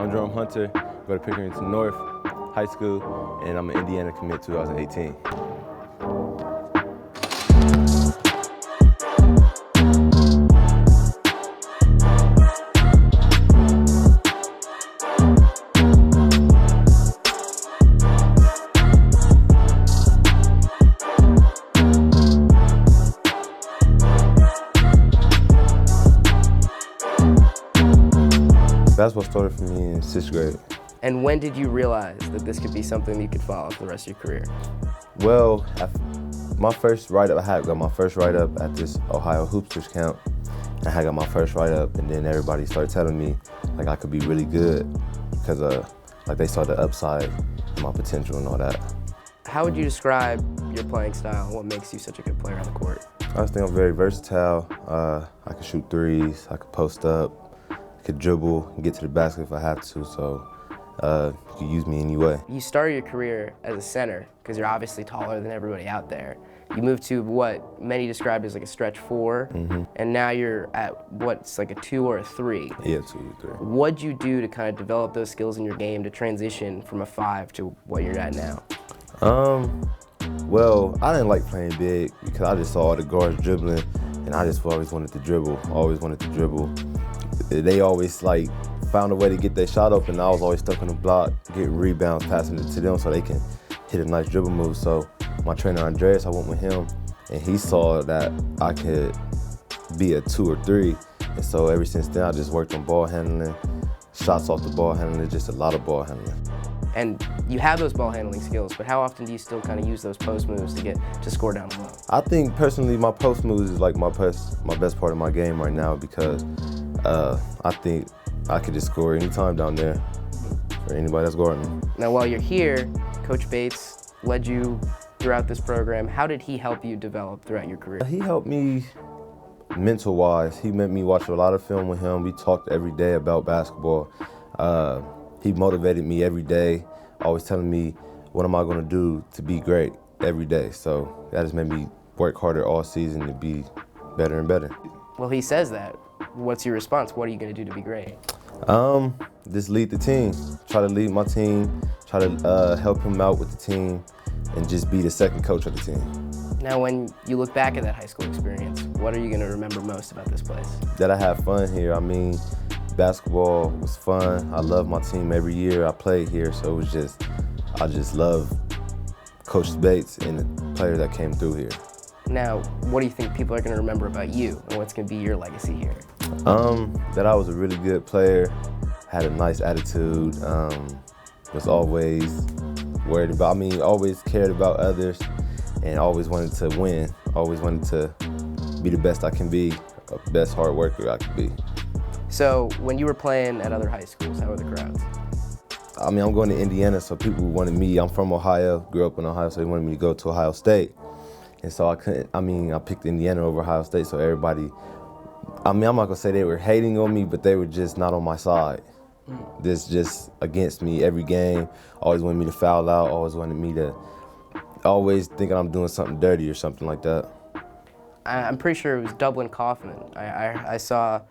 I'm Jerome Hunter, go to Pickerington North High School, and I'm an Indiana commit 2018. Basketball started for me in 6th grade. And when did you realize that this could be something you could follow for the rest of your career? Well, my first write-up, I had got my first write-up at this Ohio Hoopsters camp. I had got my first write-up, and then everybody started telling me like I could be really good because like they saw the upside and my potential and all that. How would you describe your playing style and what makes you such a good player on the court? I just think I'm very versatile. I can shoot threes, I could post up, I could dribble and get to the basket if I have to, so you can use me anyway. You started your career as a center because you're obviously taller than everybody out there. You moved to what many describe as like a stretch 4, and now you're at what's like a 2 or a 3. Yeah, 2 or 3. What'd you do to kind of develop those skills in your game to transition from a 5 to what you're at now? Well, I didn't like playing big because I just saw all the guards dribbling, and I just always wanted to dribble, They always like found a way to get their shot open. I was always stuck on the block, getting rebounds, passing it to them so they can hit a nice dribble move. So my trainer Andreas, I went with him, and he saw that I could be a 2 or 3. And so ever since then, I just worked on ball handling, shots off the ball handling, just a lot of ball handling. And you have those ball handling skills, but how often do you still kind of use those post moves to score down low? I think personally my post moves is like my best part of my game right now because I think I could just score anytime down there for anybody that's guarding me. Now while you're here, Coach Bates led you throughout this program. How did he help you develop throughout your career? He helped me mental-wise. He made me watch a lot of film with him. We talked every day about basketball. He motivated me every day, always telling me what am I going to do to be great every day. So that just made me work harder all season to be better and better. Well, he says that. What's your response? What are you going to do to be great? Just lead the team. Try to lead my team, try to help him out with the team, and just be the second coach of the team. Now, when you look back at that high school experience, what are you going to remember most about this place? That I had fun here. I mean, basketball was fun. I love my team every year I played here, so it was just, I just love Coach Bates and the players that came through here. Now, what do you think people are going to remember about you and what's going to be your legacy here? That I was a really good player, had a nice attitude, was always worried about, always cared about others, and always wanted to win, always wanted to be the best I can be, the best hard worker I could be. So when you were playing at other high schools, how were the crowds? I'm going to Indiana, so people wanted me, I'm from Ohio, grew up in Ohio, so they wanted me to go to Ohio State. And so I picked Indiana over Ohio State, so everybody, I'm not gonna say they were hating on me, but they were just not on my side. This just against me every game, always wanted me to foul out, always thinking I'm doing something dirty or something like that. I'm pretty sure it was Dublin Kaufman. I saw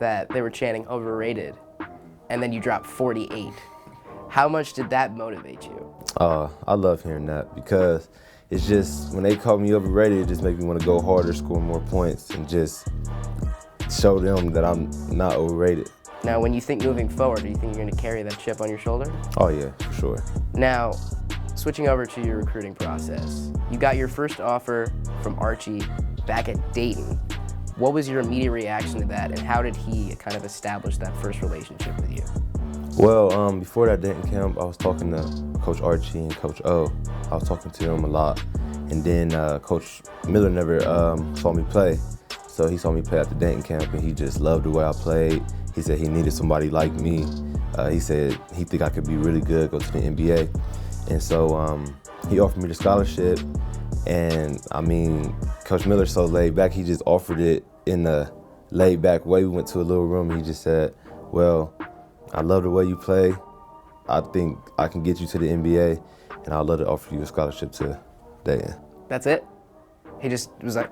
that they were chanting overrated, and then you dropped 48. How much did that motivate you? I love hearing that because it's just, when they call me overrated, it just makes me want to go harder, score more points, and just show them that I'm not overrated. Now, when you think moving forward, do you think you're going to carry that chip on your shoulder? Oh yeah, for sure. Now, switching over to your recruiting process, you got your first offer from Archie back at Dayton. What was your immediate reaction to that, and how did he kind of establish that first relationship with you? Well, before that Dayton camp, I was talking to Coach Archie and Coach O. I was talking to them a lot. And then Coach Miller never saw me play. So he saw me play at the Dayton camp, and he just loved the way I played. He said he needed somebody like me. He said he think I could be really good, go to the NBA. And so he offered me the scholarship. And Coach Miller's so laid back, he just offered it in a laid back way. We went to a little room, and he just said, well, I love the way you play. I think I can get you to the NBA, and I'd love to offer you a scholarship to Dayton. That's it? He just was like,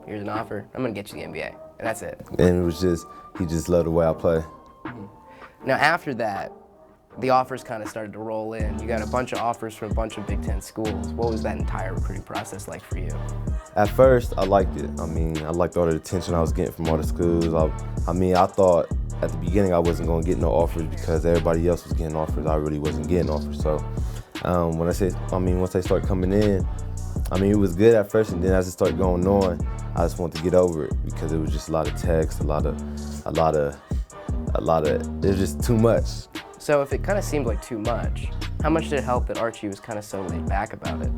here's an offer, I'm gonna get you the NBA, and that's it. And it was just, he just loved the way I play. Now after that, the offers kind of started to roll in. You got a bunch of offers from a bunch of Big Ten schools. What was that entire recruiting process like for you? At first, I liked it. I mean, I liked all the attention I was getting from all the schools. I thought at the beginning I wasn't going to get no offers because everybody else was getting offers. I really wasn't getting offers. So once they started coming in, it was good at first, and then as it started going on, I just wanted to get over it because it was just a lot of text, it was just too much. So if it kind of seemed like too much, how much did it help that Archie was kind of so laid back about it?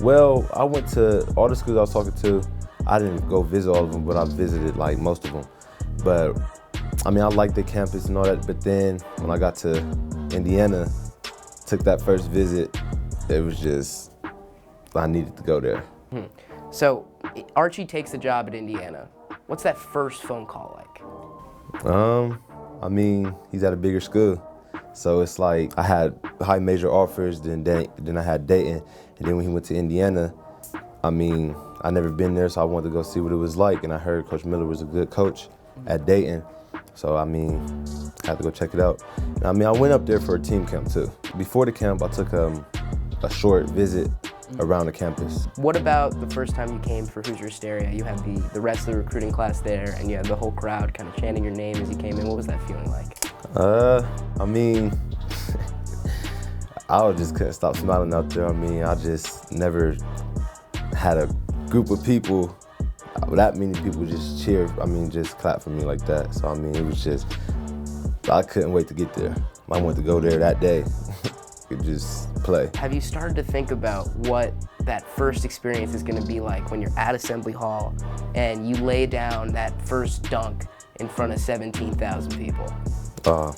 Well, I went to all the schools I was talking to. I didn't go visit all of them, but I visited like most of them. But I liked the campus and all that, but then when I got to Indiana, took that first visit, it was just, I needed to go there. So Archie takes the job at Indiana. What's that first phone call like? He's at a bigger school. So it's like I had high major offers, then I had Dayton, and then when he went to Indiana, I never been there, so I wanted to go see what it was like, and I heard Coach Miller was a good coach at Dayton, so I had to go check it out. And, I went up there for a team camp too. Before the camp, I took a short visit around the campus. What about the first time you came for Hoosier Hysteria? You had the rest of the recruiting class there, and you had the whole crowd kind of chanting your name as you came in. What was that feeling like? I just couldn't stop smiling out there. I just never had a group of people, that many people just cheer, just clap for me like that. So, it was just, I couldn't wait to get there. I wanted to go there that day. Could just play. Have you started to think about what that first experience is going to be like when you're at Assembly Hall and you lay down that first dunk in front of 17,000 people? I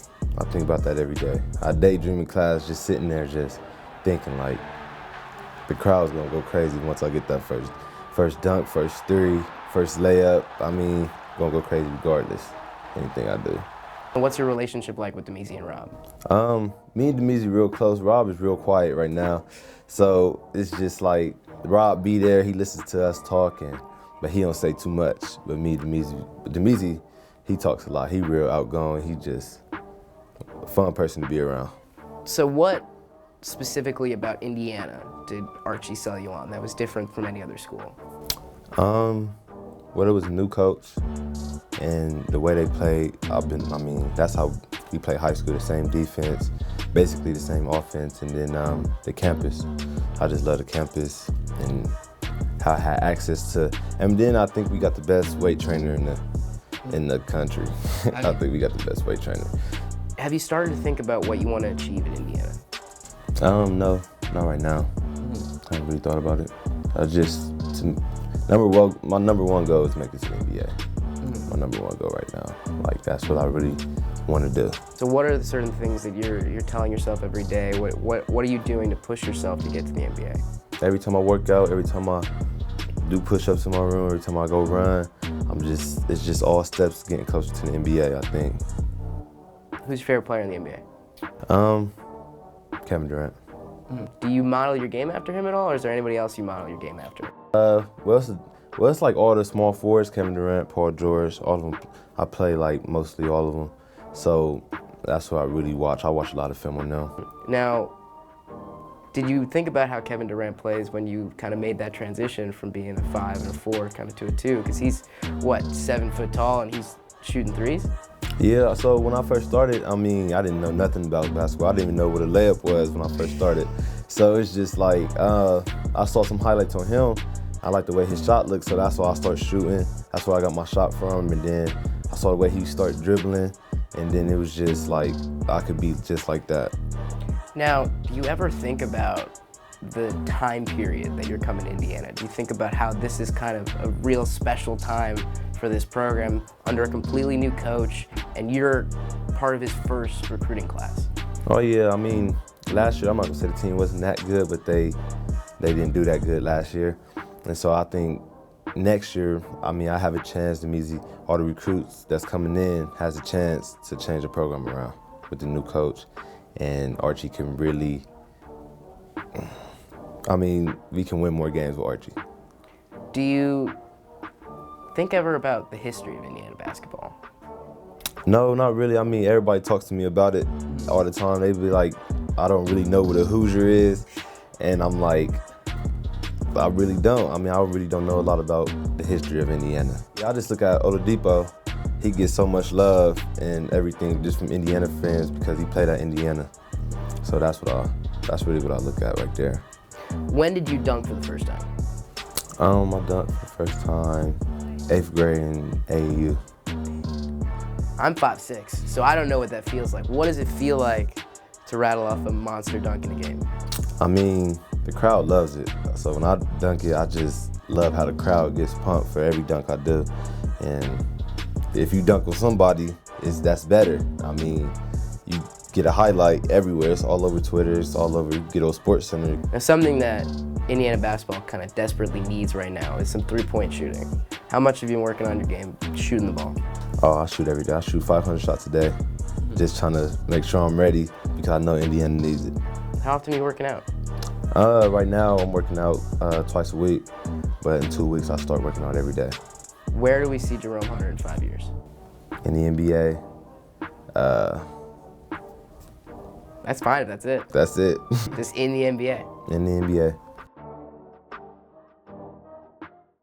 think about that every day. I daydream in class, just sitting there, just thinking like the crowd's gonna go crazy once I get that first dunk, first three, first layup. Gonna go crazy regardless. Anything I do. And what's your relationship like with Demezy and Rob? Me and Demezy real close. Rob is real quiet right now. So it's just like, Rob be there, he listens to us talking, but he don't say too much. But Demezy, he talks a lot. He real outgoing. He just a fun person to be around. So what specifically about Indiana did Archie sell you on that was different from any other school? Well, it was a new coach, and the way they played, that's how we play high school, the same defense, basically the same offense, and then the campus. I just love the campus and how I had access to, and then I think we got the best weight trainer in the country. I think we got the best weight trainer. Have you started to think about what you want to achieve in Indiana? No, not right now. I haven't really thought about it. My number one goal is to make it to the NBA. My number one goal right now. Like, that's what I really want to do. So what are the certain things that you're telling yourself every day? What are you doing to push yourself to get to the NBA? Every time I work out, every time I do push-ups in my room, every time I go run, it's just all steps getting closer to the NBA, I think. Who's your favorite player in the NBA? Kevin Durant. Do you model your game after him at all, or is there anybody else you model your game after? Well, it's like all the small forwards, Kevin Durant, Paul George, all of them. I play like mostly all of them. So that's what I really watch. I watch a lot of film on them. Now, did you think about how Kevin Durant plays when you kind of made that transition from being a 5 and a 4 kind of to a 2? Because he's, 7 foot tall and he's shooting threes? Yeah, so when I first started, I didn't know nothing about basketball. I didn't even know what a layup was when I first started. So it's just like, I saw some highlights on him. I like the way his shot looked, so that's why I started shooting. That's where I got my shot from, and then I saw the way he started dribbling, and then it was just like, I could be just like that. Now, do you ever think about the time period that you're coming to Indiana? Do you think about how this is kind of a real special time for this program under a completely new coach, and you're part of his first recruiting class? Oh yeah, last year, I'm not gonna say the team wasn't that good, but they didn't do that good last year. And so I think next year, I have a chance to meet all the recruits that's coming in, has a chance to change the program around with the new coach. And Archie can really, we can win more games with Archie. Do you think ever about the history of Indiana basketball? No, not really. I mean, everybody talks to me about it all the time. They be like, I don't really know what a Hoosier is. And I'm like, I really don't. I mean, I really don't know a lot about the history of Indiana. I just look at Oladipo. He gets so much love and everything just from Indiana fans because he played at Indiana. So that's really what I look at right there. When did you dunk for the first time? I dunked for the first time 8th grade in AAU. I'm 5'6", so I don't know what that feels like. What does it feel like to rattle off a monster dunk in a game? I mean, the crowd loves it. So when I dunk it, I just love how the crowd gets pumped for every dunk I do. And if you dunk with somebody, that's better. I mean, you get a highlight everywhere. It's all over Twitter. It's all over Good Old Sports Center. Now, something that Indiana basketball kind of desperately needs right now is some three-point shooting. How much have you been working on your game shooting the ball? Oh, I shoot every day. I shoot 500 shots a day. Just trying to make sure I'm ready because I know Indiana needs it. How often are you working out? Right now, I'm working out twice a week, but in 2 weeks, I start working out every day. Where do we see Jerome Hunter in 5 years? In the NBA. That's fine if that's it. That's it. Just in the NBA. In the NBA.